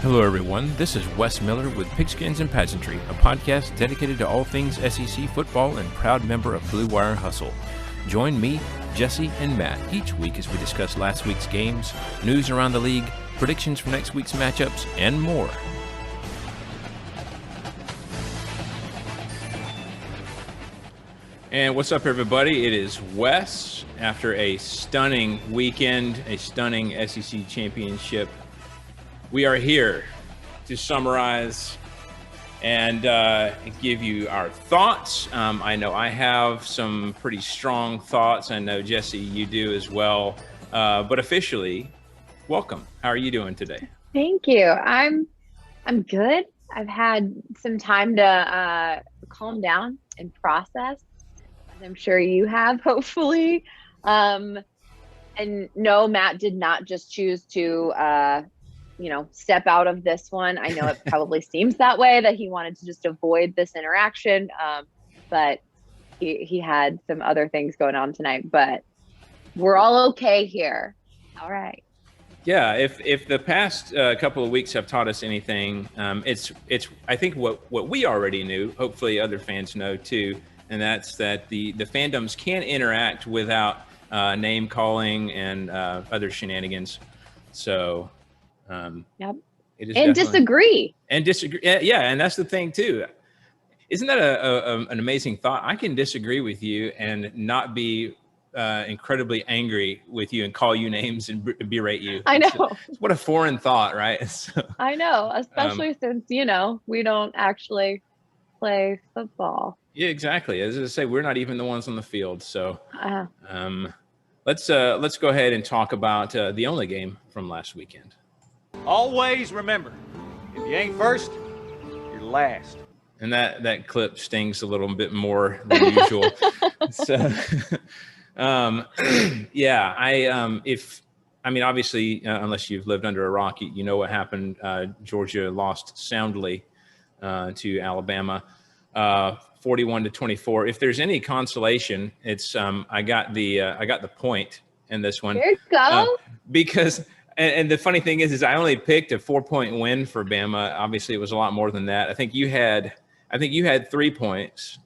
Hello everyone, this is Wes Miller with Pigskins and Pageantry, a podcast dedicated to all things SEC football and proud member of Blue Wire Hustle. Join me, Jessi, and Matt each week as we discuss last week's games, news around the league, predictions for next week's matchups, and more. And what's up everybody, it is Wes. After a stunning weekend, a stunning SEC championship, we are here to summarize and give you our thoughts. I know I have some pretty strong thoughts. I know, Jessi, you do as well. But officially, welcome. How are you doing today? Thank you. I'm good. I've had some time to calm down and process, as I'm sure you have, hopefully. And no, Matt did not just choose to step out of this one. I know it probably seems that way, that he wanted to just avoid this interaction. But he had some other things going on tonight, but we're all okay here. All right. Yeah. If the past couple of weeks have taught us anything, it's I think what we already knew, hopefully other fans know too. And that's that the fandoms can interact without name calling and other shenanigans. So, yep. It is and disagree. Yeah, and that's the thing too. Isn't that an amazing thought? I can disagree with you and not be incredibly angry with you and call you names and berate you. I know. What a foreign thought, right? So, I know, especially since we don't actually play football. Yeah, exactly. As I say, we're not even the ones on the field. So let's go ahead and talk about the only game from last weekend. Always remember, if you ain't first, you're last. And that clip stings a little bit more than usual. So, yeah, obviously, unless you've lived under a rock, you know what happened. Georgia lost soundly to Alabama, 41-24. If there's any consolation, it's I got the point in this one. There you go. Because. And the funny thing is I only picked a 4-point win for Bama. Obviously, it was a lot more than that. I think you had 3 points,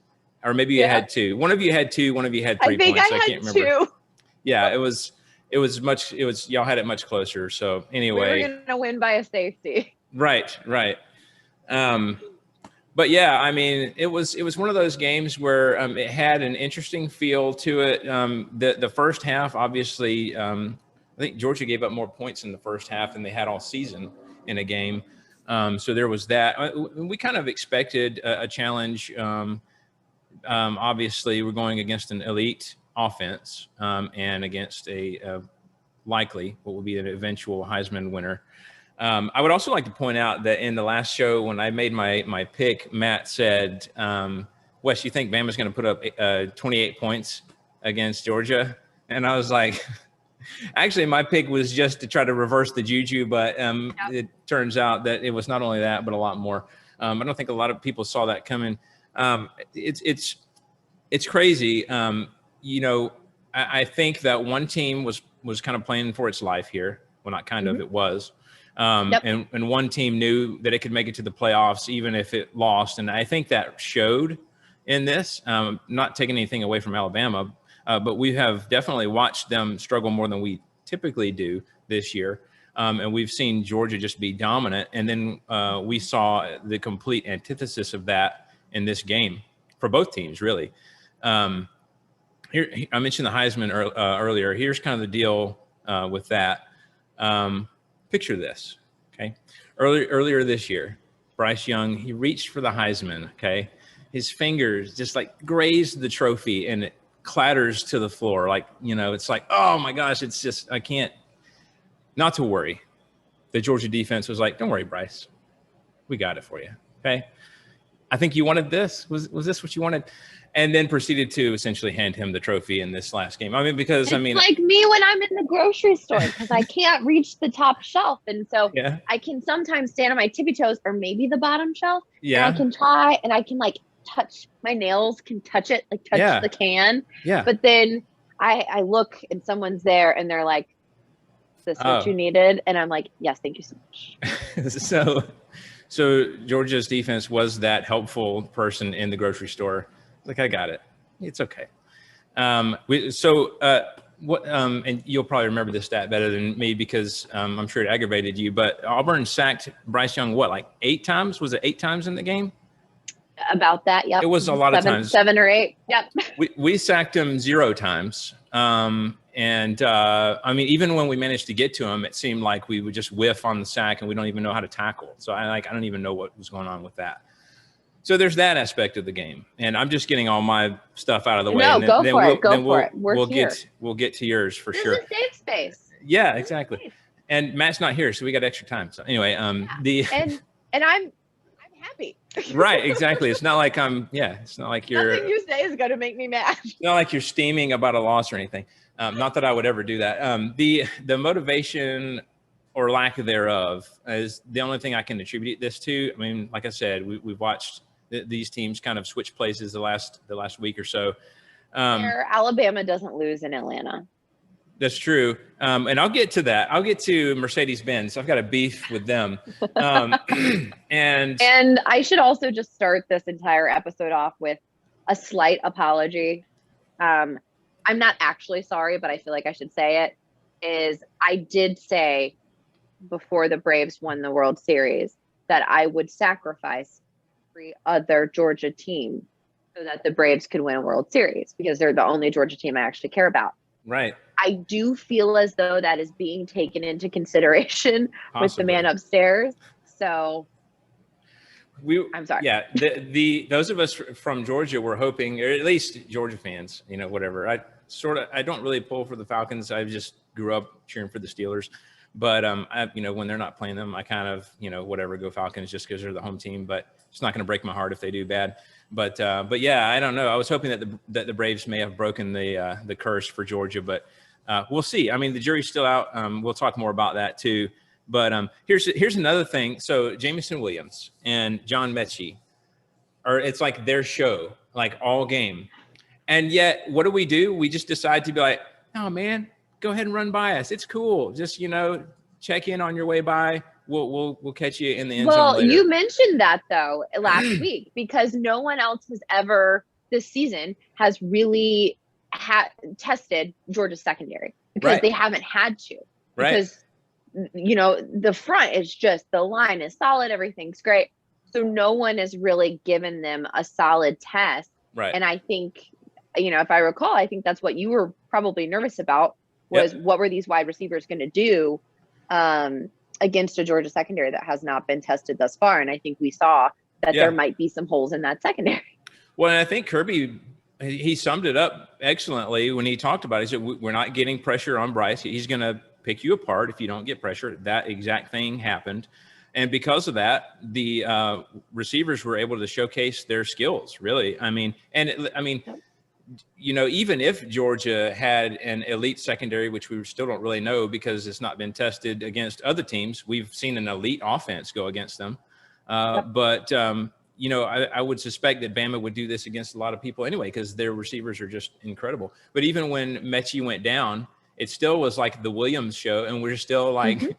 or maybe you had 2. One of you had 2. One of you had 3 points. I can't remember. 2. Yeah, it was y'all had it much closer. So anyway, we were gonna win by a safety. Right. But yeah, I mean, it was one of those games where it had an interesting feel to it. The first half, obviously. I think Georgia gave up more points in the first half than they had all season in a game. So there was that. We kind of expected a challenge. Obviously, we're going against an elite offense and against a likely what will be an eventual Heisman winner. I would also like to point out that in the last show, when I made my pick, Matt said, Wes, you think Bama's going to put up 28 points against Georgia? And I was like... Actually, my pick was just to try to reverse the juju, but it turns out that it was not only that, but a lot more. I don't think a lot of people saw that coming. It's crazy. I think that one team was kind of playing for its life here. Well, not kind of, it was. And one team knew that it could make it to the playoffs, even if it lost. And I think that showed in this, not taking anything away from Alabama, but we have definitely watched them struggle more than we typically do this year. And we've seen Georgia just be dominant. And then we saw the complete antithesis of that in this game for both teams, really. Here, I mentioned the Heisman earlier. Here's kind of the deal with that. Picture this, okay? Earlier this year, Bryce Young, he reached for the Heisman, okay? His fingers just like grazed the trophy and it clatters to the floor. Like, it's like, oh my gosh, it's just, I can't not to worry. The Georgia defense was like, don't worry, Bryce, we got it for you. Okay. I think you wanted this. Was this what you wanted? And then proceeded to essentially hand him the trophy in this last game. Like me when I'm in the grocery store, because I can't reach the top shelf. And so I can sometimes stand on my tippy toes or maybe the bottom shelf. Yeah. And I can try and I can touch, my nails can touch it, touch the can. Yeah. But then I look and someone's there and they're like, this what you needed? And I'm like, yes, thank you so much. So Georgia's defense was that helpful person in the grocery store. Like, I got it. It's okay. And you'll probably remember this stat better than me because I'm sure it aggravated you, but Auburn sacked Bryce Young, like 8 times? Was it 8 times in the game? About that, yep. It was a lot of times. 7 or 8, yep. We sacked him 0 times. I mean, even when we managed to get to him, it seemed like we would just whiff on the sack and we don't even know how to tackle. So I don't even know what was going on with that. So there's that aspect of the game, and I'm just getting all my stuff out of the way. No, and go for it. We'll get to yours for sure. This is safe space. Yeah, exactly. And Matt's not here, so we got extra time. So anyway, and I'm happy. Right, exactly. It's not like it's not like you're. Nothing you say is going to make me mad. It's not like you're steaming about a loss or anything. Not that I would ever do that. The motivation or lack thereof is the only thing I can attribute this to. I mean, like I said, we've watched these teams kind of switch places the last week or so. Alabama doesn't lose in Atlanta. That's true. And I'll get to that. I'll get to Mercedes-Benz. I've got a beef with them. And I should also just start this entire episode off with a slight apology. I'm not actually sorry, but I feel like I should say it. I did say before the Braves won the World Series that I would sacrifice every other Georgia team so that the Braves could win a World Series because they're the only Georgia team I actually care about. Right. I do feel as though that is being taken into consideration with the man upstairs. So I'm sorry. Yeah. Those of us from Georgia were hoping, or at least Georgia fans, whatever. I don't really pull for the Falcons. I just grew up cheering for the Steelers. But, when they're not playing them, I kind of, whatever, go Falcons just because they're the home team. But it's not going to break my heart if they do bad. But yeah, I don't know. I was hoping that the Braves may have broken the curse for Georgia, but we'll see. I mean, the jury's still out. We'll talk more about that too. But here's another thing. So Jamison Williams and John Mechie it's like their show, like all game. And yet, what do? We just decide to be like, oh man, go ahead and run by us. It's cool. Just check in on your way by. We'll catch you in the end zone later. You mentioned that though last week because no one else has ever this season has really tested Georgia's secondary because they haven't had to. Because the front is just the line is solid, everything's great. So no one has really given them a solid test. Right. And I think, if I recall, I think that's what you were probably nervous about was what were these wide receivers going to do against a Georgia secondary that has not been tested thus far. And I think we saw that there might be some holes in that secondary. Well, and I think Kirby, he summed it up excellently when he talked about it. He said, we're not getting pressure on Bryce. He's going to pick you apart if you don't get pressure. That exact thing happened. And because of that, the receivers were able to showcase their skills, really. Even if Georgia had an elite secondary, which we still don't really know because it's not been tested against other teams, we've seen an elite offense go against them. But I would suspect that Bama would do this against a lot of people anyway because their receivers are just incredible. But even when Mechie went down, it still was like the Williams show, and we're still like,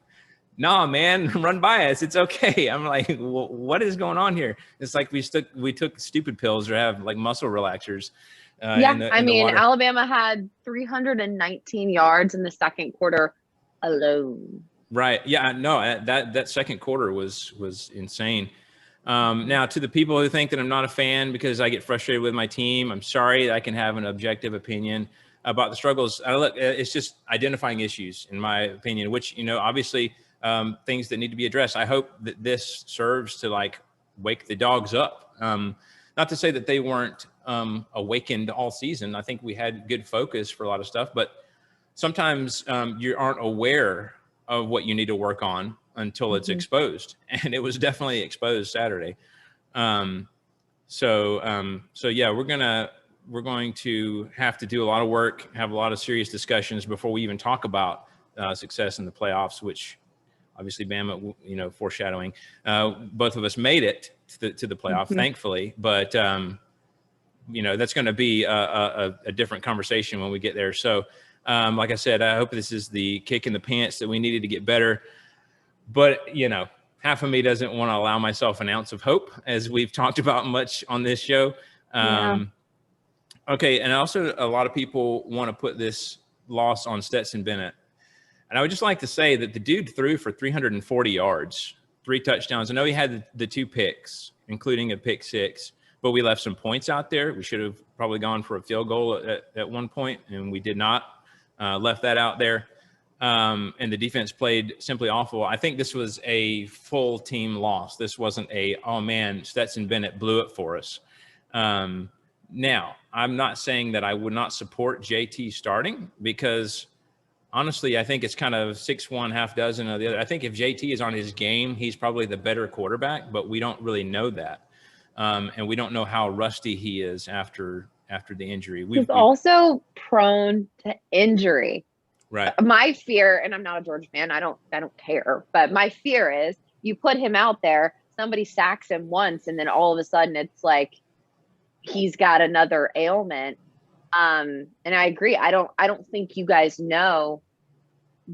nah, man, run by us. It's okay. I'm like, well, what is going on here? It's like we took stupid pills or have like muscle relaxers. Alabama had 319 yards in the second quarter alone. Right. Yeah. No, that second quarter was insane. Now, to the people who think that I'm not a fan because I get frustrated with my team, I'm sorry. I can have an objective opinion about the struggles. It's just identifying issues, in my opinion, which, obviously things that need to be addressed. I hope that this serves to wake the dogs up. Not to say that they weren't awakened all season. I think we had good focus for a lot of stuff, but sometimes you aren't aware of what you need to work on until it's exposed. And it was definitely exposed Saturday. So yeah, we're going to have to do a lot of work, have a lot of serious discussions before we even talk about success in the playoffs, which obviously Bama, foreshadowing, both of us made it to the playoff, thankfully, but that's going to be a different conversation when we get there. So Like I said, I hope this is the kick in the pants that we needed to get better. But, you know, half of me doesn't want to allow myself an ounce of hope, as we've talked about much on this show. Okay, and also a lot of people want to put this loss on Stetson Bennett. And I would just like to say that the dude threw for 340 yards, 3 touchdowns. I know he had the 2 picks, including a pick 6, but we left some points out there. We should have probably gone for a field goal at one point, and we did not. Left that out there. And the defense played simply awful. I think this was a full team loss. This wasn't oh man, Stetson Bennett blew it for us. Now, I'm not saying that I would not support JT starting, because honestly, I think it's kind of 6-1, half dozen of the other. I think if JT is on his game, he's probably the better quarterback, but we don't really know that. And we don't know how rusty he is after the injury. He's also prone to injury. Right. My fear, and I'm not a Georgia fan, I don't care, but my fear is you put him out there, somebody sacks him once, and then all of a sudden it's like he's got another ailment. And I agree. I don't think you guys know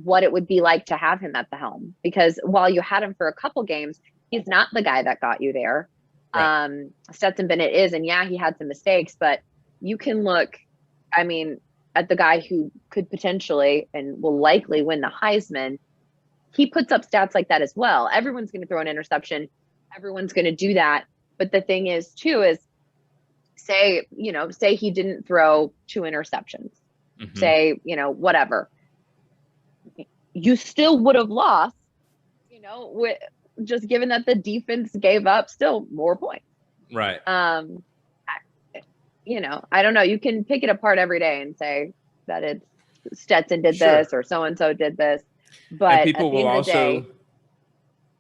what it would be like to have him at the helm, because while you had him for a couple games, he's not the guy that got you there. Right. Stetson Bennett is, and yeah, he had some mistakes, but you can look, I mean, at the guy who could potentially and will likely win the Heisman. He puts up stats like that as well. Everyone's going to throw an interception. Everyone's going to do that. But the thing is too, is say he didn't throw 2 interceptions, say, whatever. You still would have lost, just given that the defense gave up still more points. Right. I don't know. You can pick it apart every day and say that it's Stetson did this or so-and-so did this. But and people will also,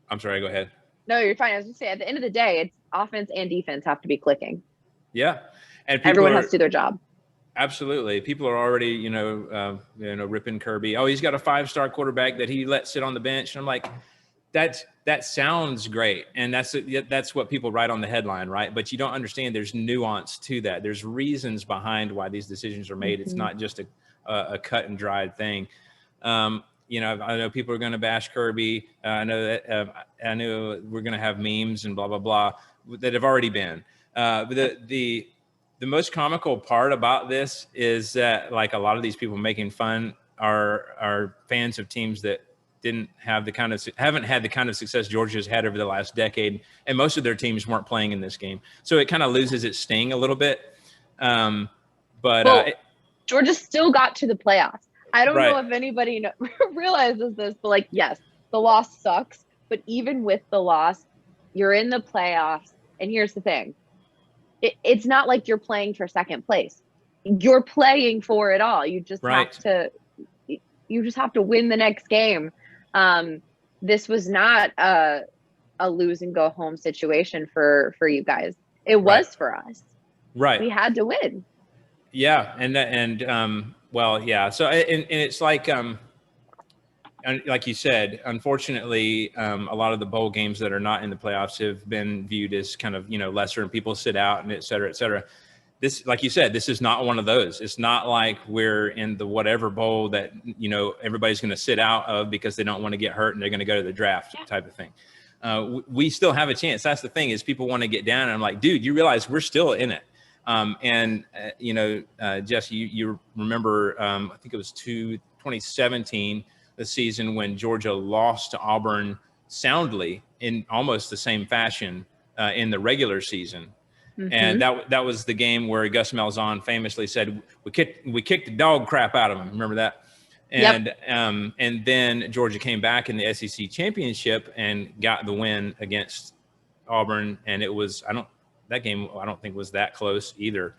I'm sorry, go ahead. No, you're fine. I was just saying, at the end of the day, it's offense and defense have to be clicking. Yeah. And everyone has to do their job. Absolutely. People are already, ripping Kirby. Oh, he's got a 5-star quarterback that he let sit on the bench. And I'm like, that sounds great. And that's what people write on the headline, right? But you don't understand there's nuance to that. There's reasons behind why these decisions are made. It's not just a cut and dried thing. I know people are going to bash Kirby. I know we're going to have memes and blah, blah, blah that have already been. But the most comical part about this is that, like, a lot of these people making fun are fans of teams that haven't had the kind of success Georgia's had over the last decade, and most of their teams weren't playing in this game, so it kind of loses its sting a little bit. Georgia still got to the playoffs. I don't know if anybody realizes this, but yes, the loss sucks, but even with the loss, you're in the playoffs. And here's the thing: it's not like you're playing for second place. You're playing for it all. You just have to win the next game. This was not a lose and go home situation for you guys. It was for us. Right. We had to win. Yeah. Yeah. So, and it's like you said, unfortunately, a lot of the bowl games that are not in the playoffs have been viewed as kind of, lesser, and people sit out and et cetera, et cetera. This, like you said, this is not one of those. It's not like we're in the whatever bowl that, everybody's going to sit out of because they don't want to get hurt and they're going to go to the draft type of thing. We still have a chance. That's the thing, is people want to get down, and I'm like, dude, you realize we're still in it. Jessi, you remember, I think it was 2017, the season when Georgia lost to Auburn soundly in almost the same fashion in the regular season. Mm-hmm. And that was the game where Gus Malzahn famously said, we kicked the dog crap out of him. Remember that? And and then Georgia came back in the SEC championship and got the win against Auburn. And it was, that game I don't think was that close either.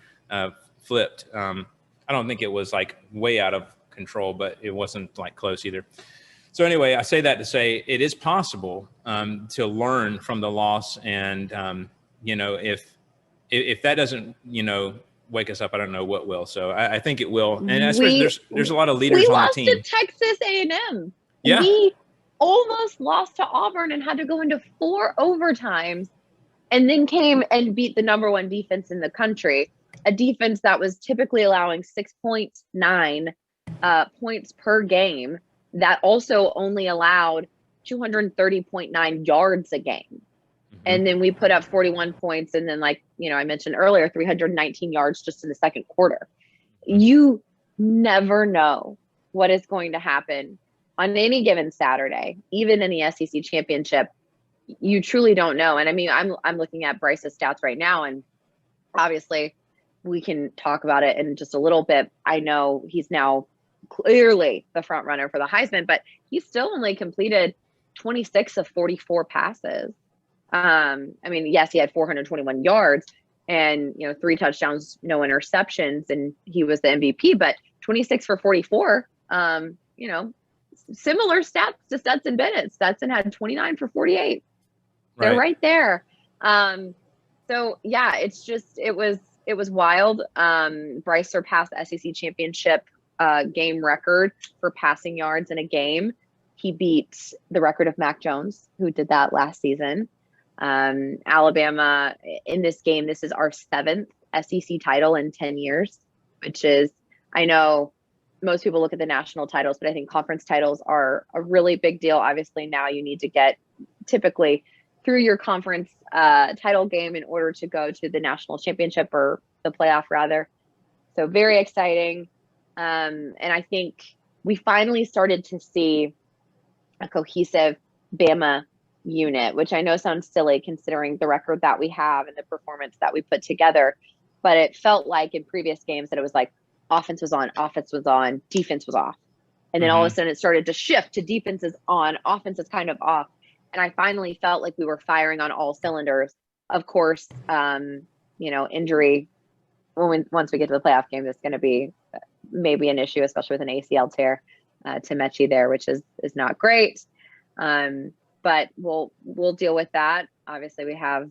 Flipped. I don't think it was like way out of control, but it wasn't like close either. So anyway, I say that to say it is possible to learn from the loss, and if that doesn't wake us up, I don't know what will. So I think it will. And especially there's a lot of leaders on the team. We lost to Texas A&M. Yeah. We almost lost to Auburn and had to go into 4 overtimes, and then came and beat the number 1 defense in the country, a defense that was typically allowing 6.9 points per game that also only allowed 230.9 yards a game. And then we put up 41 points. And then, like, I mentioned earlier, 319 yards just in the second quarter. You never know what is going to happen on any given Saturday, even in the SEC championship. You truly don't know. And I mean, I'm looking at Bryce's stats right now, and obviously we can talk about it in just a little bit. I know he's now clearly the front runner for the Heisman, but he's still only completed 26 of 44 passes. I mean, yes, he had 421 yards and, 3 touchdowns, no interceptions, and he was the MVP, but 26 for 44, similar stats to Stetson Bennett. Stetson had 29 for 48. They're right there. So yeah, it was wild. Bryce surpassed the SEC championship game record for passing yards in a game. He beat the record of Mac Jones, who did that last season. Alabama in this game, this is our 7th SEC title in 10 years, which is, I know most people look at the national titles, but I think conference titles are a really big deal. Obviously now you need to get typically through your conference title game in order to go to the national championship, or the playoff rather. So very exciting. And I think we finally started to see a cohesive Bama unit, which I know sounds silly considering the record that we have and the performance that we put together. But it felt like in previous games that it was like offense was on, defense was off. And then all of a sudden it started to shift to defense is on, offense is kind of off. And I finally felt like we were firing on all cylinders. Of course, injury, once we get to the playoff game, that's going to be maybe an issue, especially with an ACL tear to Mechie there, which is not great. But we'll deal with that. Obviously, we have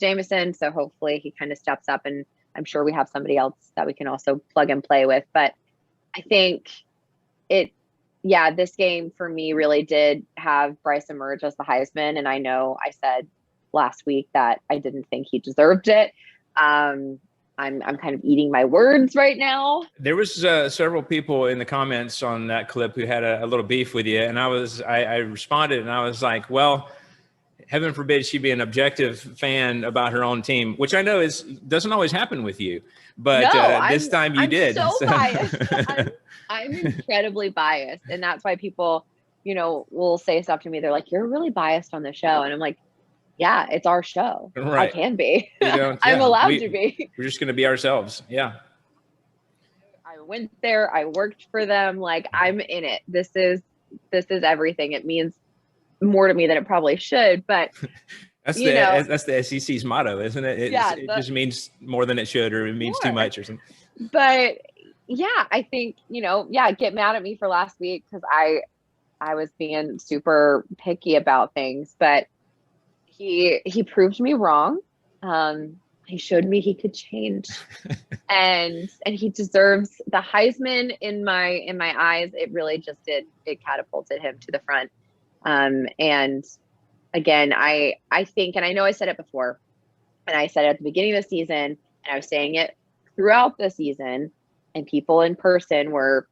Jameson, so hopefully he kind of steps up, and I'm sure we have somebody else that we can also plug and play with. But I think this game for me really did have Bryce emerge as the Heisman. And I know I said last week that I didn't think he deserved it. I'm kind of eating my words right now. There was several people in the comments on that clip who had a little beef with you. And I responded and I was like, well, heaven forbid she be an objective fan about her own team, which I know doesn't always happen with you. But this time you did. I'm so biased. I'm incredibly biased. And that's why people, will say stuff to me. They're like, you're really biased on the show. And I'm like, yeah, it's our show. Right. I can be. I'm allowed to be. We're just going to be ourselves. Yeah. I went there. I worked for them. Like, I'm in it. This is everything. It means more to me than it probably should, but that's the SEC's motto, isn't it? It just means more than it should, or it means too much or something. But yeah, I think, get mad at me for last week because I was being super picky about things, but he proved me wrong. He showed me he could change, and he deserves the Heisman in my eyes. It really just did. It catapulted him to the front. And again, I think, and I know I said it before, and I said it at the beginning of the season, and I was saying it throughout the season, and people in person were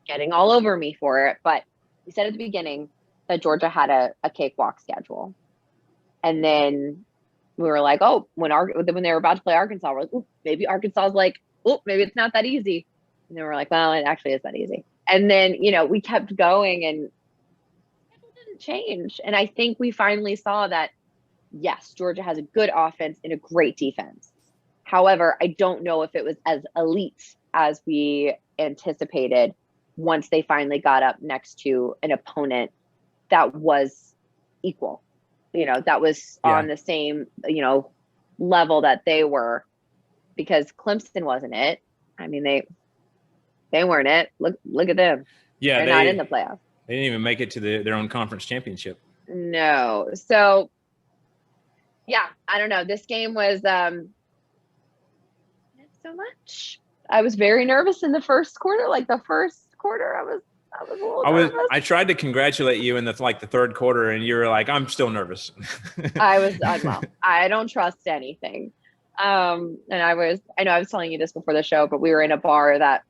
getting all over me for it. But we said at the beginning that Georgia had a cakewalk schedule. And then we were like, oh, when they were about to play Arkansas, we're like, oh, maybe Arkansas is like, oh, maybe it's not that easy. And then we're like, well, it actually is that easy. And then, we kept going and it didn't change. And I think we finally saw that, yes, Georgia has a good offense and a great defense. However, I don't know if it was as elite as we anticipated once they finally got up next to an opponent that was equal. That was on the same, level that they were, because Clemson wasn't it. I mean, they weren't it. Look at them. Yeah. They're not in the playoffs. They didn't even make it to their own conference championship. No. So yeah, I don't know. This game was, not so much. I was very nervous in the first quarter. Like the first quarter, I was a little nervous. I tried to congratulate you in the third quarter, and you were like, "I'm still nervous." Well, I don't trust anything. And I know I was telling you this before the show, but we were in a bar that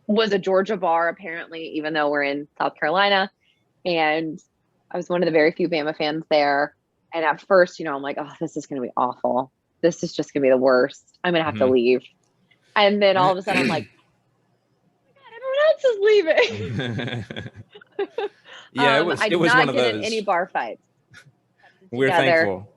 was a Georgia bar, apparently, even though we're in South Carolina. And I was one of the very few Bama fans there. And at first, I'm like, oh, this is going to be awful. This is just going to be the worst. I'm going to have to leave. And then all of a sudden I'm like, oh my God, everyone else is leaving. Yeah, it was one of those. In any bar fights. We're thankful.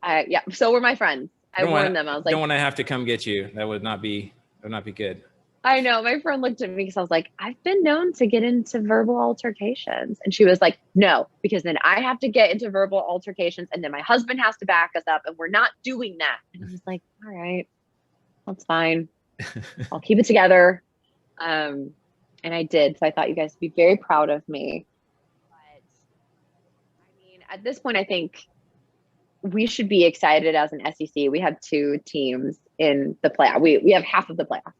Yeah, so were my friends. I warned them. I was like, don't want to have to come get you. That would not be good. I know. My friend looked at me because I was like, I've been known to get into verbal altercations. And she was like, no, because then I have to get into verbal altercations and then my husband has to back us up and we're not doing that. And I was like, all right, that's fine. I'll keep it together. And I did. So I thought you guys would be very proud of me. But I mean, at this point, I think we should be excited as an SEC. We have 2 teams in the playoff. We have half of the playoff.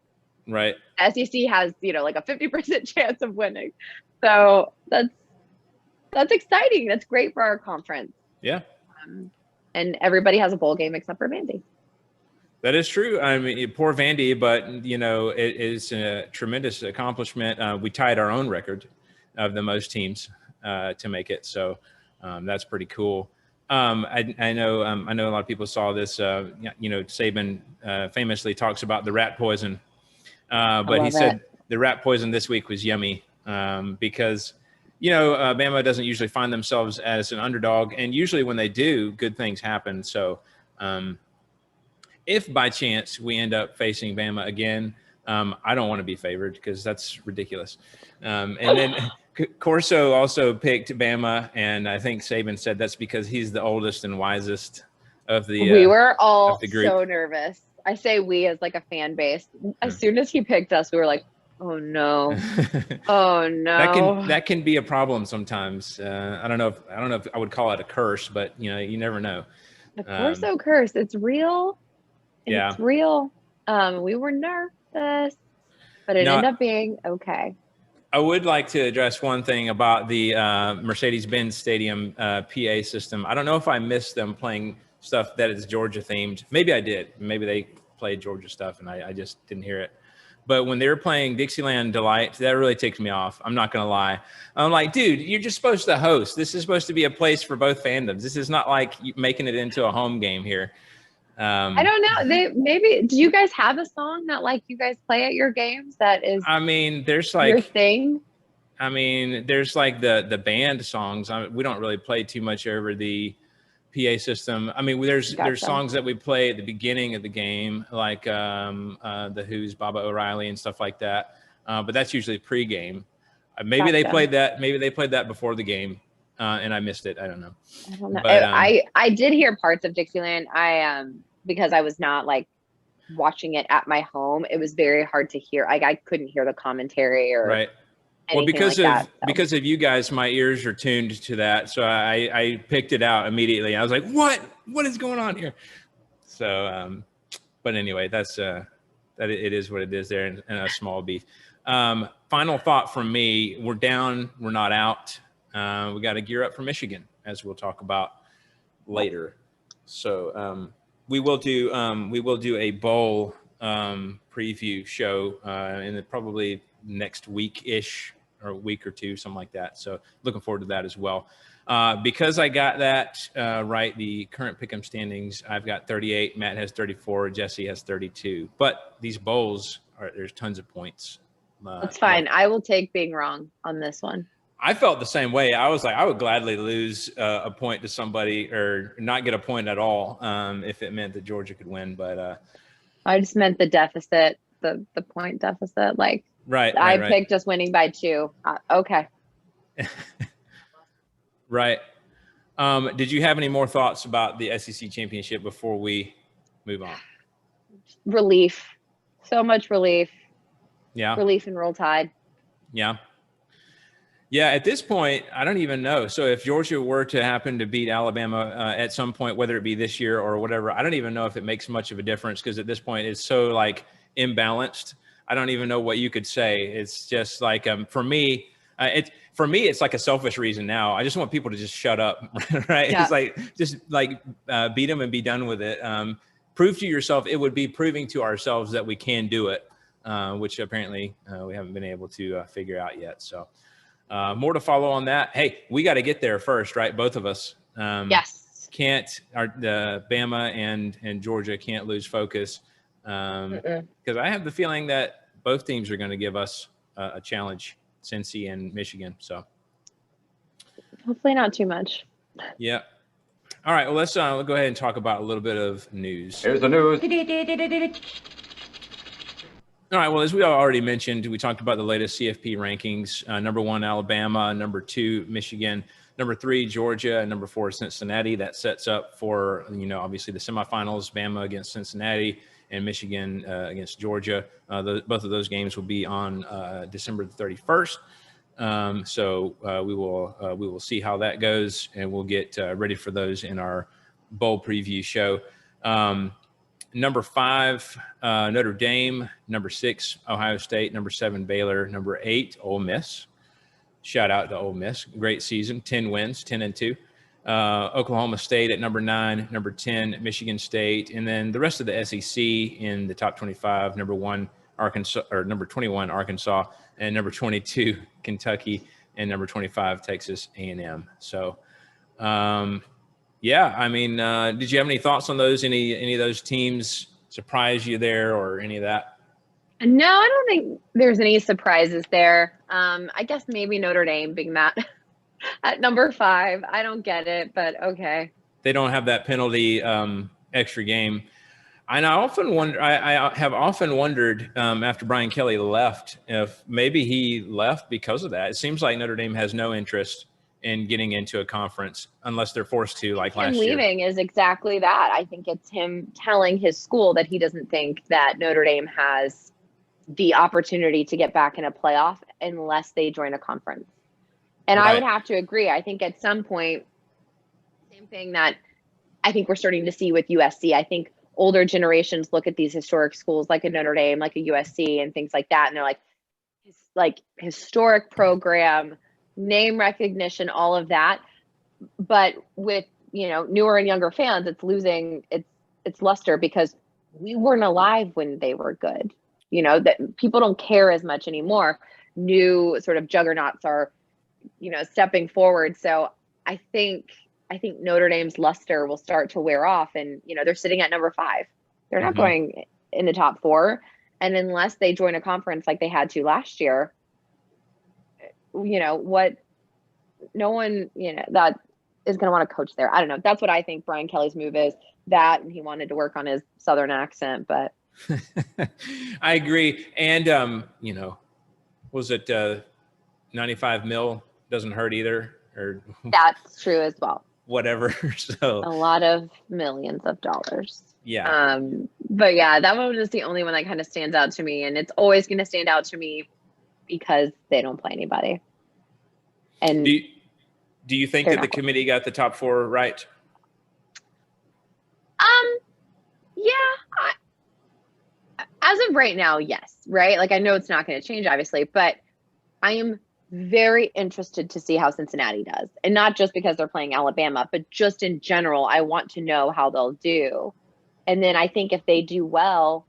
Right. SEC has, like a 50% chance of winning. So that's exciting. That's great for our conference. Yeah. And everybody has a bowl game except for Vandy. That is true. I mean, poor Vandy, but it is a tremendous accomplishment. We tied our own record of the most teams to make it. So that's pretty cool. I know a lot of people saw this, Saban famously talks about the rat poison. But he said the rat poison this week was yummy because, Bama doesn't usually find themselves as an underdog. And usually when they do, good things happen. So if by chance we end up facing Bama again, I don't want to be favored because that's ridiculous. And then Corso also picked Bama. And I think Saban said that's because he's the oldest and wisest of the We were all group. So nervous. I say we as like a fan base. As soon as he picked us, we were like, oh no. Oh no. That can be a problem sometimes. I don't know if I would call it a curse, but you never know. The Corso curse. It's real. Yeah. It's real. We were nervous, but it ended up being okay. I would like to address one thing about the Mercedes-Benz Stadium PA system. I don't know if I missed them playing stuff that is Georgia themed. Maybe I did. Maybe they played Georgia stuff and I just didn't hear it. But when they were playing Dixieland Delight, that really ticked me off. I'm not going to lie. I'm like, dude, you're just supposed to host. This is supposed to be a place for both fandoms. This is not like making it into a home game here. I don't know. Do you guys have a song that like you guys play at your games that is there's like your thing? There's like the band songs. We don't really play too much over the PA system. There's songs that we play at the beginning of the game, like the Who's, Baba O'Reilly and stuff like that. But that's usually pregame. Maybe they played that. Maybe they played that before the game, and I missed it. I don't know. But, I did hear parts of Dixieland. Because I was not like watching it at my home. It was very hard to hear. I couldn't hear the commentary or right. Well, because of you guys, my ears are tuned to that. So I picked it out immediately. I was like, what is going on here? So, but anyway, that it is what it is there in a small beef. Final thought from me, we're down, we're not out. We got to gear up for Michigan, as we'll talk about later. So we will do a bowl preview show in probably next week-ish or a week or two, something like that. So looking forward to that as well. Because I got that right, the current pick'em standings, I've got 38, Matt has 34, Jessi has 32. But these bowls, there's tons of points. That's fine. I will take being wrong on this one. I felt the same way. I was like, I would gladly lose a point to somebody or not get a point at all if it meant that Georgia could win. But I just meant the deficit, the point deficit. Like, I picked us winning by 2. Okay. Right. Did you have any more thoughts about the SEC championship before we move on? Relief. So much relief. Yeah. Relief and Roll Tide. Yeah. Yeah, at this point, I don't even know. So if Georgia were to happen to beat Alabama at some point, whether it be this year or whatever, I don't even know if it makes much of a difference because at this point it's so like imbalanced. I don't even know what you could say. It's just like for me, it's like a selfish reason now. I just want people to just shut up, right? Yeah. It's like just like beat them and be done with it. Prove to yourself. It would be proving to ourselves that we can do it. which apparently we haven't been able to figure out yet. So more to follow on that. Hey, we got to get there first, right? Both of us. Yes. The Bama and Georgia can't lose focus, because I have the feeling that both teams are going to give us a challenge, Cincy and Michigan. So hopefully not too much. Yeah. All right. Well, let's go ahead and talk about a little bit of news. Here's the news. All right. Well, as we already mentioned, we talked about the latest CFP rankings. Number 1, Alabama. Number 2, Michigan. Number 3, Georgia. And number 4, Cincinnati. That sets up for, obviously the semifinals, Bama against Cincinnati and Michigan against Georgia. Both of those games will be on December the 31st. So we will see how that goes, and we'll get ready for those in our bowl preview show. Number 5, Notre Dame. Number 6, Ohio State. Number 7, Baylor. Number 8, Ole Miss. Shout out to Ole Miss. Great season. 10 wins, 10-2. Oklahoma State at number 9. Number 10, Michigan State. And then the rest of the SEC in the top 25. Number 1, Arkansas, or number 21, Arkansas. And number 22, Kentucky. And number 25, Texas A&M. So, yeah, I mean, did you have any thoughts on those? Any of those teams surprise you there, or any of that? No, I don't think there's any surprises there. I guess maybe Notre Dame being that at number 5. I don't get it, but okay. They don't have that penalty extra game. And I often wonder, I have often wondered after Brian Kelly left, if maybe he left because of that. It seems like Notre Dame has no interest in getting into a conference unless they're forced to, like last year. Him leaving is exactly that. I think it's him telling his school that he doesn't think that Notre Dame has the opportunity to get back in a playoff unless they join a conference. And Right. I would have to agree. I think at some point, same thing that I think we're starting to see with USC. I think older generations look at these historic schools like a Notre Dame, like a USC and things like that. And they're like historic program, name recognition, all of that. But with, newer and younger fans, it's losing its luster because we weren't alive when they were good. That people don't care as much anymore. New sort of juggernauts are, stepping forward. So I think Notre Dame's luster will start to wear off, and they're sitting at number 5. They're not going in the top 4, and unless they join a conference like they had to last year, what? No one that is going to want to coach there. I don't know. That's what I think Brian Kelly's move is. That, and he wanted to work on his Southern accent, but I agree. And was it 95 mil doesn't hurt either, or that's true as well. Whatever. So a lot of millions of dollars. Yeah. But yeah, that one is the only one that kind of stands out to me, and it's always going to stand out to me because they don't play anybody. And do you think that the committee got the top 4 right? Yeah. As of right now, yes. Right. Like, I know it's not going to change, obviously, but I am very interested to see how Cincinnati does, and not just because they're playing Alabama, but just in general. I want to know how they'll do. And then I think if they do well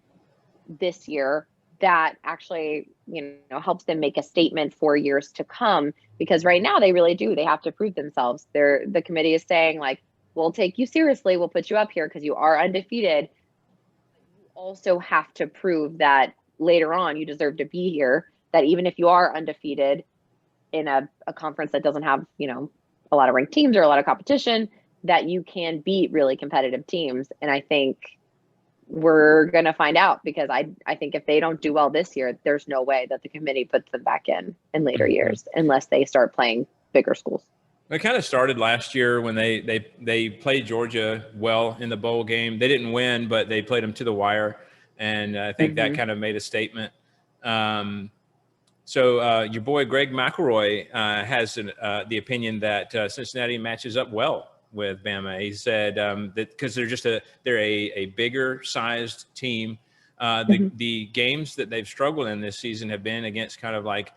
this year, that actually, helps them make a statement for years to come, because right now they really do. They have to prove themselves. The committee is saying, like, we'll take you seriously. We'll put you up here because you are undefeated. You also have to prove that later on you deserve to be here, that even if you are undefeated in a conference that doesn't have, a lot of ranked teams or a lot of competition, that you can beat really competitive teams. And I think we're going to find out, because I think if they don't do well this year, there's no way that the committee puts them back in later years unless they start playing bigger schools. It kind of started last year when they played Georgia well in the bowl game. They didn't win, but they played them to the wire. And I think that kind of made a statement. So your boy Greg McElroy has the opinion that Cincinnati matches up well with Bama. He said that because they're a bigger sized team. The games that they've struggled in this season have been against kind of like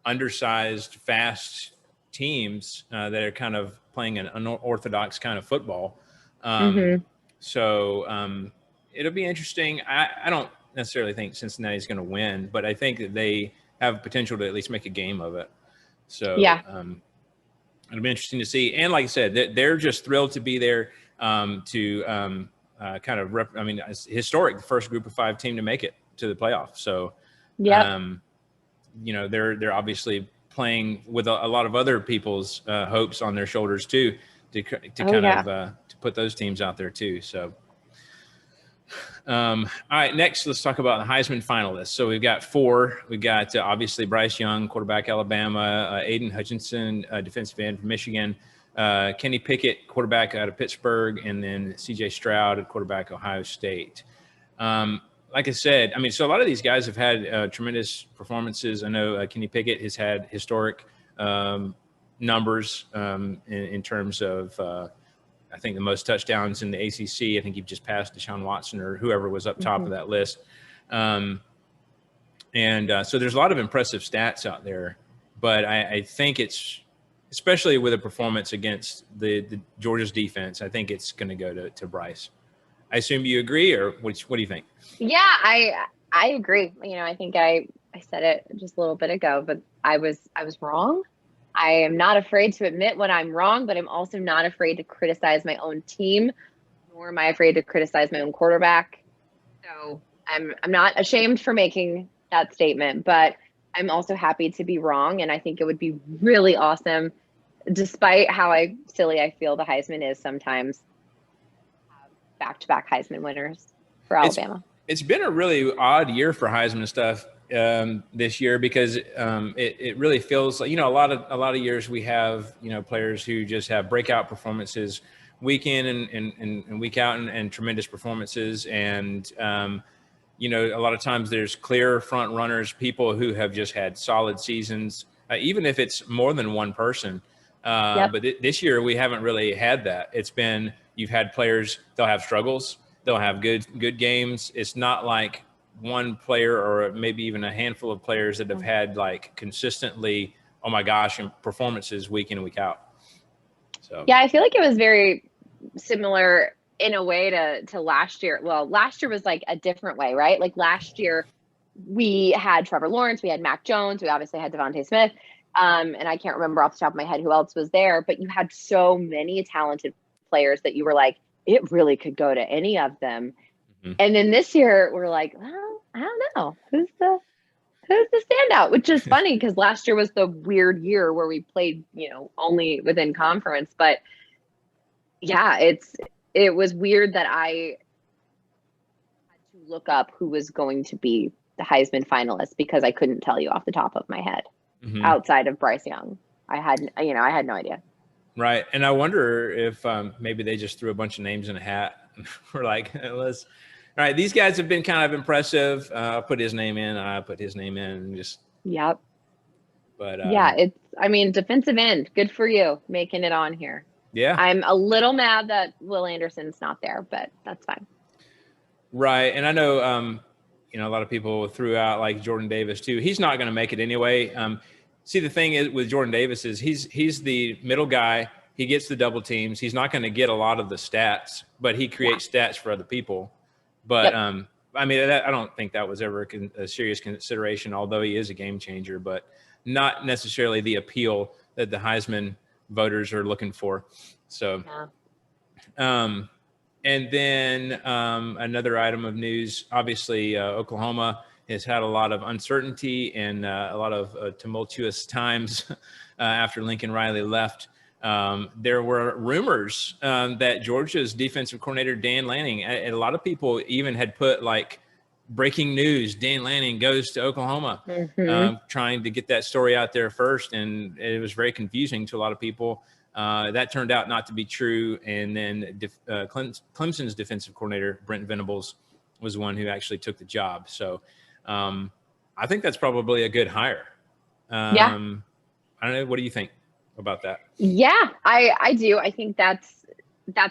undersized, fast teams that are kind of playing an unorthodox kind of football. So it'll be interesting. I don't necessarily think Cincinnati's going to win, but I think that they have potential to at least make a game of it. So Yeah. It'll be interesting to see. And like I said, they're just thrilled to be there to kind of it's historic, the first group of 5 team to make it to the playoffs. So, yeah, you know, they're obviously playing with a lot of other people's hopes on their shoulders too, to to put those teams out there too. So, all right, next let's talk about the Heisman finalists. So we've got 4. We've got obviously Bryce Young, quarterback Alabama, Aiden Hutchinson, defensive end from Michigan, Kenny Pickett, quarterback out of Pittsburgh, and then CJ Stroud, quarterback Ohio State. Like I said, I mean, so a lot of these guys have had tremendous performances. I know Kenny Pickett has had historic numbers in terms of I think the most touchdowns in the ACC. I think you've just passed Deshaun Watson or whoever was up top of that list. So there's a lot of impressive stats out there, but I think it's, especially with a performance against the Georgia's defense, I think it's going to go to Bryce. I assume you agree, or what do you think? Yeah, I agree. You know, I think I said it just a little bit ago, but I was wrong. I am not afraid to admit when I'm wrong, but I'm also not afraid to criticize my own team, nor am I afraid to criticize my own quarterback. So I'm not ashamed for making that statement, but I'm also happy to be wrong. And I think it would be really awesome, despite how silly I feel the Heisman is sometimes, back-to-back Heisman winners for Alabama. It's been a really odd year for Heisman stuff this year, because it really feels like, you know, a lot of years we have, you know, players who just have breakout performances week in and week out, and tremendous performances. And, you know, a lot of times there's clear front runners, people who have just had solid seasons, even if it's more than one person. But this year we haven't really had that. It's been, you've had players, they'll have struggles, they'll have good games. It's not like one player or maybe even a handful of players that have had like consistently, oh my gosh, performances week in and week out. So yeah, I feel like it was very similar in a way to last year. Well, last year was like a different way, right? Like last year we had Trevor Lawrence, we had Mac Jones, we obviously had Devontae Smith. And I can't remember off the top of my head who else was there, but you had so many talented players that you were like, it really could go to any of them. Mm-hmm. And then this year we're like, well, I don't know. Who's the standout? Which is funny because last year was the weird year where we played, you know, only within conference. But yeah, it was weird that I had to look up who was going to be the Heisman finalist, because I couldn't tell you off the top of my head. Mm-hmm. Outside of Bryce Young, I had no idea. Right. And I wonder if maybe they just threw a bunch of names in a hat. We're like, all right, these guys have been kind of impressive. I'll put his name in. I put his name in, and just. Yep. But defensive end. Good for you making it on here. Yeah. I'm a little mad that Will Anderson's not there, but that's fine. Right. And I know, you know, a lot of people threw out like Jordan Davis too. He's not going to make it anyway. See, the thing is with Jordan Davis is he's the middle guy. He gets the double teams. He's not going to get a lot of the stats, but he creates stats for other people. But I mean, I don't think that was ever a serious consideration, although he is a game changer, but not necessarily the appeal that the Heisman voters are looking for. So, and then another item of news, obviously Oklahoma has had a lot of uncertainty and a lot of tumultuous times after Lincoln Riley left. There were rumors that Georgia's defensive coordinator, Dan Lanning, and a lot of people even had put like breaking news, Dan Lanning goes to Oklahoma, trying to get that story out there first. And it was very confusing to a lot of people. That turned out not to be true. And then Clemson's defensive coordinator, Brent Venables, was the one who actually took the job. So I think that's probably a good hire. I don't know. What do you think about that? Yeah, I do. I think that's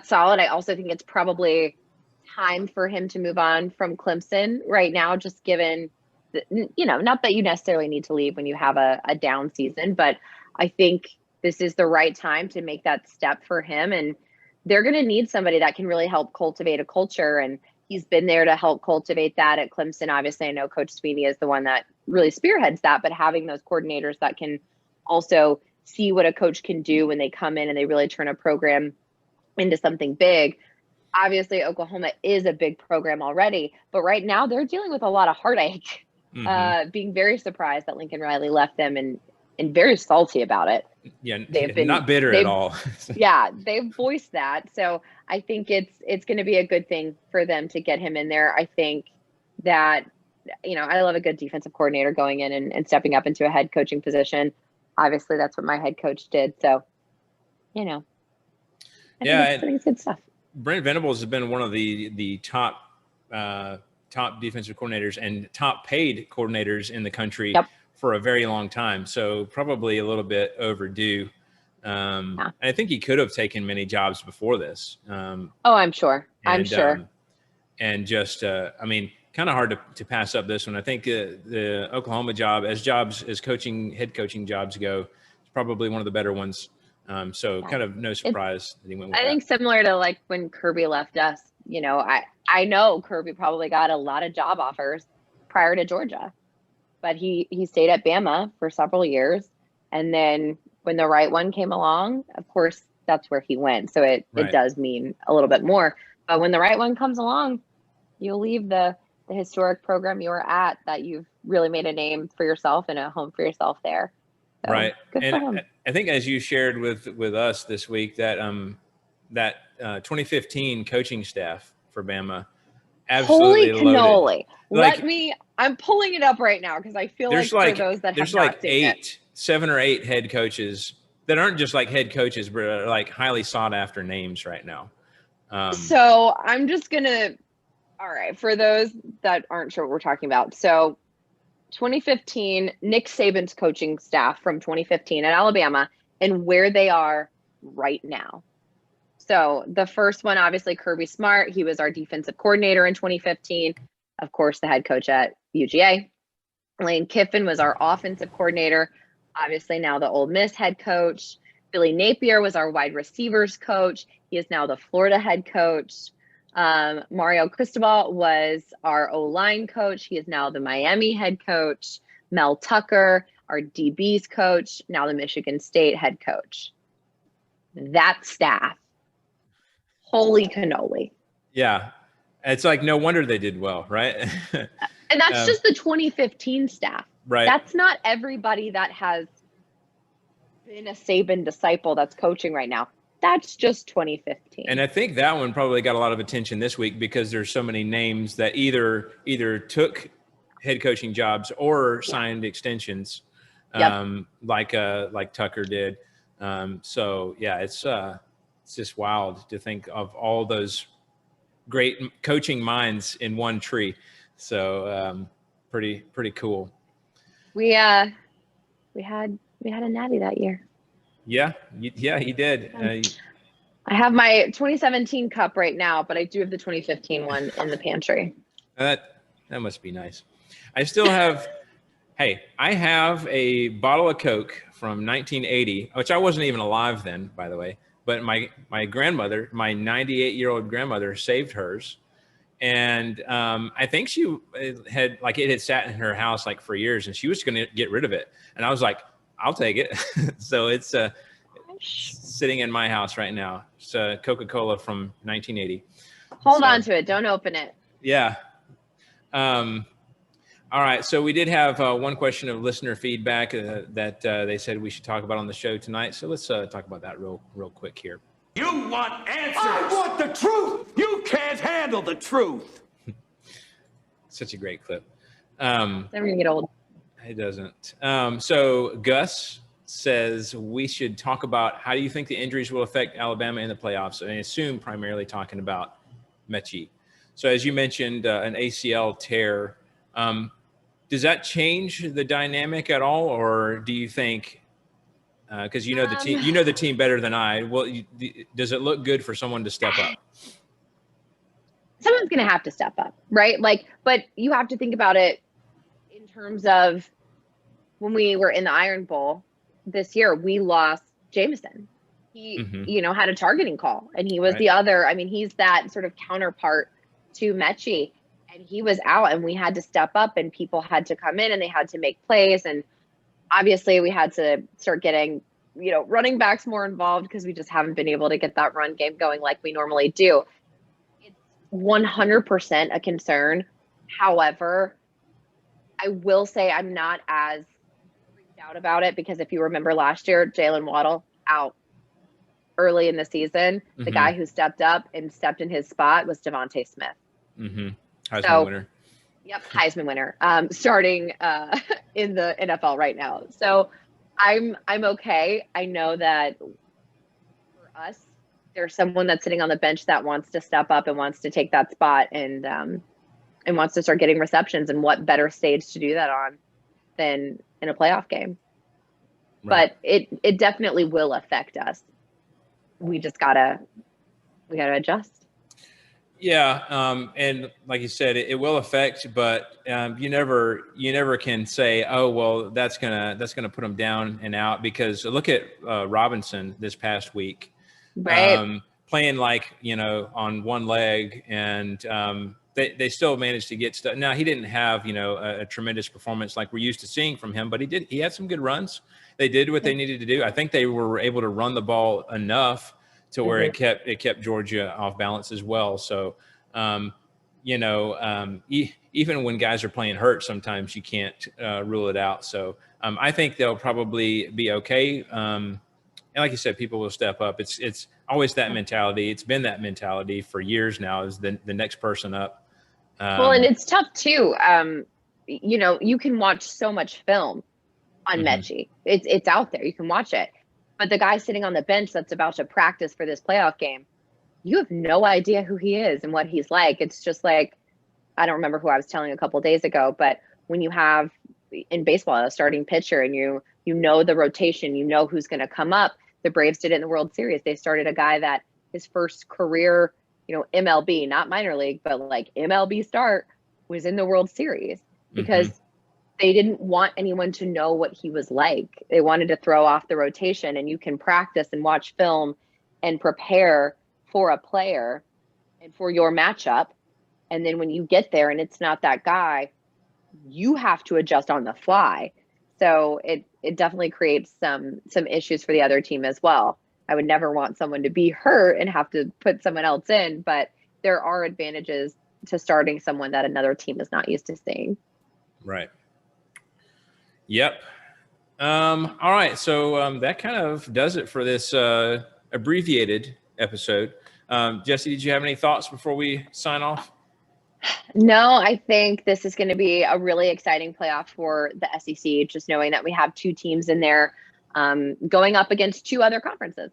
solid. I also think it's probably time for him to move on from Clemson right now, just given, you know, not that you necessarily need to leave when you have a down season, but I think this is the right time to make that step for him. And they're going to need somebody that can really help cultivate a culture. And he's been there to help cultivate that at Clemson. Obviously, I know Coach Sweeney is the one that really spearheads that, but having those coordinators that can also see what a coach can do when they come in and they really turn a program into something big. Obviously, Oklahoma is a big program already, but right now they're dealing with a lot of heartache, being very surprised that Lincoln Riley left them and very salty about it. Yeah, they've been not bitter at all. Yeah, they've voiced that. So I think it's going to be a good thing for them to get him in there. I think that, I love a good defensive coordinator going in and stepping up into a head coaching position. Obviously, that's what my head coach did. So, I think it's good stuff. Brent Venables has been one of the top defensive coordinators and top paid coordinators in the country for a very long time. So probably a little bit overdue. I think he could have taken many jobs before this. I'm sure. I'm sure. And just, kind of hard to pass up this one. I think the Oklahoma job, as head coaching jobs go, is probably one of the better ones. Kind of no surprise that he went with that. I think similar to like when Kirby left us, I know Kirby probably got a lot of job offers prior to Georgia, but he stayed at Bama for several years. And then when the right one came along, of course, that's where he went. So it does mean a little bit more. But when the right one comes along, you'll leave the historic program you were at, that you've really made a name for yourself and a home for yourself there. So, right. Good for him. I think as you shared with us this week that 2015 coaching staff for Bama absolutely holy cannoli. Loaded. I'm pulling it up right now because I feel like for those that have not seen it. 7 or 8 head coaches that aren't just like head coaches, but are like highly sought after names right now. So I'm just gonna. All right, for those that aren't sure what we're talking about. So 2015, Nick Saban's coaching staff from 2015 at Alabama and where they are right now. So the first one, obviously, Kirby Smart. He was our defensive coordinator in 2015. Of course, the head coach at UGA. Lane Kiffin was our offensive coordinator. Obviously, now the Ole Miss head coach. Billy Napier was our wide receivers coach. He is now the Florida head coach. Mario Cristobal was our O-line coach. He is now the Miami head coach. Mel Tucker, our DB's coach, now the Michigan State head coach. That staff. Holy cannoli. Yeah. It's like, no wonder they did well, right? And that's just the 2015 staff. Right. That's not everybody that has been a Saban disciple that's coaching right now. That's just 2015. And I think that one probably got a lot of attention this week because there's so many names that either took head coaching jobs or signed extensions, like Tucker did. It's just wild to think of all those great coaching minds in one tree. So pretty cool. We had a natty that year. Yeah, he did. I have my 2017 cup right now, but I do have the 2015 one in the pantry. That must be nice. I still have. Hey, I have a bottle of Coke from 1980, which I wasn't even alive then, by the way. But my grandmother, my 98-year-old grandmother, saved hers, and I think she had it had sat in her house like for years, and she was going to get rid of it, and I was like, I'll take it. So it's sitting in my house right now. It's Coca-Cola from 1980. Hold on to it. Don't open it. Yeah. All right. So we did have one question of listener feedback that they said we should talk about on the show tonight. So let's talk about that real quick here. You want answers. I want the truth. You can't handle the truth. Such a great clip. Never gonna get old. It doesn't. So Gus says we should talk about how do you think the injuries will affect Alabama in the playoffs? And I assume primarily talking about Mechie. So as you mentioned, an ACL tear. Does that change the dynamic at all, or do you think? Because you know the team better than I. Well, does it look good for someone to step up? Someone's going to have to step up, right? But you have to think about it in terms of when we were in the Iron Bowl this year, we lost Jameson. He, had a targeting call, and he was the other. I mean, he's that sort of counterpart to Mechie, and he was out, and we had to step up, and people had to come in, and they had to make plays. And obviously we had to start getting, running backs more involved, because we just haven't been able to get that run game going like we normally do. It's 100% a concern. However, I will say I'm not as freaked out about it, because if you remember last year, Jalen Waddle out early in the season. The guy who stepped up and stepped in his spot was Devontae Smith. Heisman winner. Yep, Heisman winner. Starting in the NFL right now. So I'm okay. I know that for us, there's someone that's sitting on the bench that wants to step up and wants to take that spot, and wants to start getting receptions. And what better stage to do that on than in a playoff game? Right. But it definitely will affect us. We gotta adjust. Yeah, and like you said, it will affect, but you never can say, oh well, that's gonna put them down and out, because look at Robinson this past week, right? Playing on one leg, and they still managed to get stuff. Now he didn't have a tremendous performance like we're used to seeing from him, but he had some good runs. They did what they needed to do. I think they were able to run the ball enough to where it kept Georgia off balance as well. So, even when guys are playing hurt, sometimes you can't rule it out. So I think they'll probably be okay. And like you said, people will step up. It's always that mentality. It's been that mentality for years now, is the next person up. Well, and it's tough too. You can watch so much film on Mechie. It's out there. You can watch it. But the guy sitting on the bench that's about to practice for this playoff game, you have no idea who he is and what he's like. It's just like, I don't remember who I was telling a couple of days ago, but when you have in baseball a starting pitcher and you know the rotation, you know who's going to come up. The Braves did it in the World Series. They started a guy that his first career, MLB, not minor league, but like MLB start, was in the World Series, because they didn't want anyone to know what he was like. They wanted to throw off the rotation, and you can practice and watch film and prepare for a player and for your matchup. And then when you get there and it's not that guy, you have to adjust on the fly. So it definitely creates some issues for the other team as well. I would never want someone to be hurt and have to put someone else in, but there are advantages to starting someone that another team is not used to seeing. Right. Yep. All right. So that kind of does it for this abbreviated episode. Jessi, did you have any thoughts before we sign off? No, I think this is going to be a really exciting playoff for the SEC, just knowing that we have two teams in there going up against two other conferences.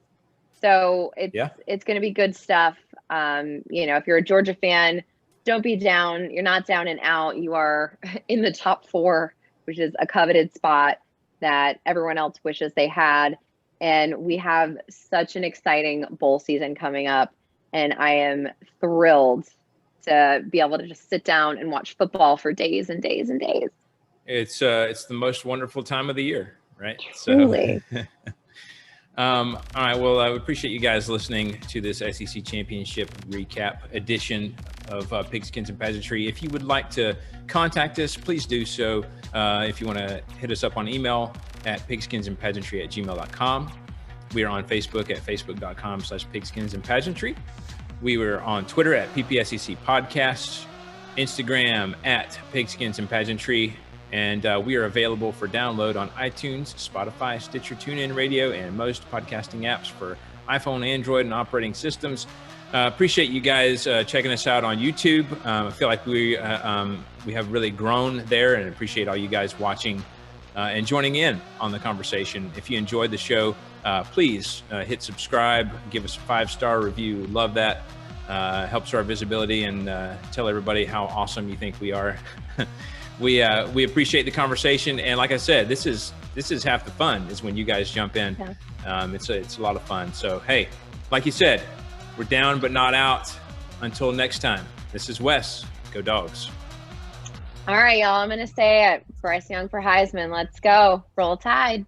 So it's going to be good stuff. If you're a Georgia fan, don't be down. You're not down and out. You are in the top 4, which is a coveted spot that everyone else wishes they had. And we have such an exciting bowl season coming up. And I am thrilled to be able to just sit down and watch football for days and days and days. It's the most wonderful time of the year, right? Truly. So, all right. Well, I appreciate you guys listening to this SEC Championship recap edition of Pigskins and Pageantry. If you would like to contact us, please do so. If you want to hit us up on email at pigskinsandpageantry@gmail.com. We are on Facebook at facebook.com/pigskinsandpageantry. We were on Twitter at PPSEC Podcast, Instagram at Pigskins and Pageantry, and we are available for download on iTunes, Spotify, Stitcher, TuneIn Radio, and most podcasting apps for iPhone, Android, and operating systems. Appreciate you guys checking us out on YouTube. I feel like we have really grown there, and appreciate all you guys watching and joining in on the conversation. If you enjoyed the show, please hit subscribe, give us a 5-star review. Love that. Helps our visibility, and tell everybody how awesome you think we are. We appreciate the conversation, and like I said, this is half the fun, is when you guys jump in. Yeah. It's a lot of fun. So hey, like you said, we're down but not out. Until next time, this is Wes. Go Dogs. All right, y'all. I'm gonna say it. Bryce Young for Heisman. Let's go. Roll Tide.